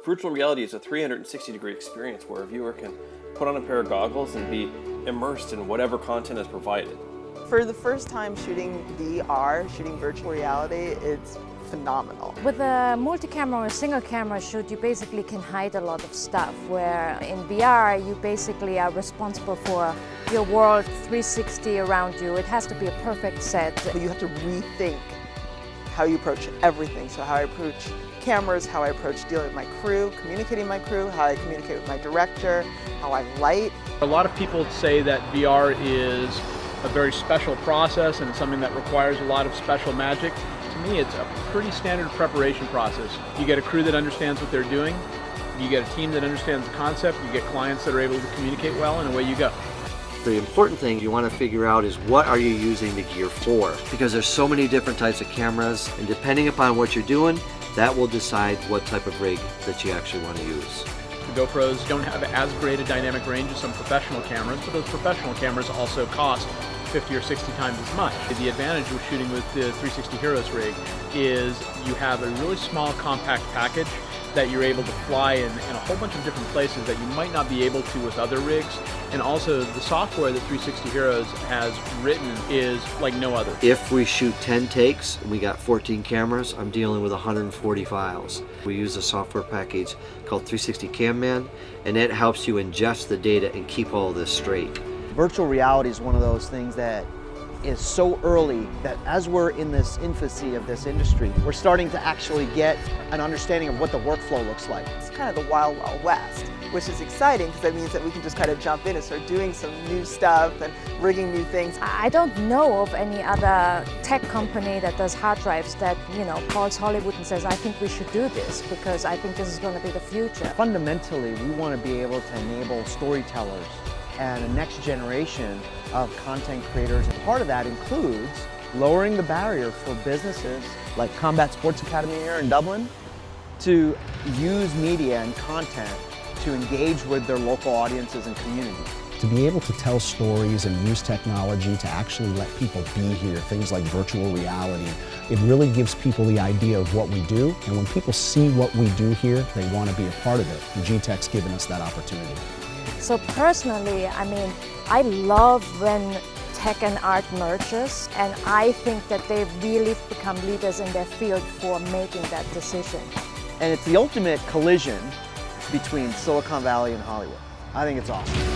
Virtual reality is a 360-degree experience where a viewer can put on a pair of goggles and be immersed in whatever content is provided. For the first time shooting VR, shooting virtual reality, it's phenomenal. With a multi-camera or a single camera shoot, you basically can hide a lot of stuff, where in VR you basically are responsible for your world 360 around you. It has to be a perfect set. You have to rethink how you approach everything. So how I approach cameras, how I approach dealing with my crew, communicating with my crew, how I communicate with my director, how I light. A lot of people say that VR is a very special process and something that requires a lot of special magic. To me, it's a pretty standard preparation process. You get a crew that understands what they're doing, you get a team that understands the concept, you get clients that are able to communicate well, and away you go. The important thing you want to figure out is what are you using the gear for? Because there's so many different types of cameras, and depending upon what you're doing, that will decide what type of rig that you actually want to use. The GoPros don't have as great a dynamic range as some professional cameras, but those professional cameras also cost 50 or 60 times as much. The advantage with shooting with the 360 Heroes rig is you have a really small compact package that you're able to fly in a whole bunch of different places that you might not be able to with other rigs. And also the software that 360 Heroes has written is like no other. If we shoot 10 takes and we got 14 cameras, I'm dealing with 140 files. We use a software package called 360 CamMan, and it helps you ingest the data and keep all this straight. Virtual reality is one of those things that is so early that as we're in this infancy of this industry, we're starting to actually get an understanding of what the workflow looks like. It's kind of the wild, wild west, which is exciting because that means that we can just kind of jump in and start doing some new stuff and rigging new things. I don't know of any other tech company that does hard drives that, calls Hollywood and says, I think we should do this because I think this is going to be the future. Fundamentally, we want to be able to enable storytellers and a next generation of content creators. And part of that includes lowering the barrier for businesses like Combat Sports Academy here in Dublin to use media and content to engage with their local audiences and communities. To be able to tell stories and use technology to actually let people be here, things like virtual reality, it really gives people the idea of what we do. And when people see what we do here, they want to be a part of it. And G-Tech's given us that opportunity. So personally, I love when tech and art merges, and I think that they've really become leaders in their field for making that decision. And it's the ultimate collision between Silicon Valley and Hollywood. I think it's awesome.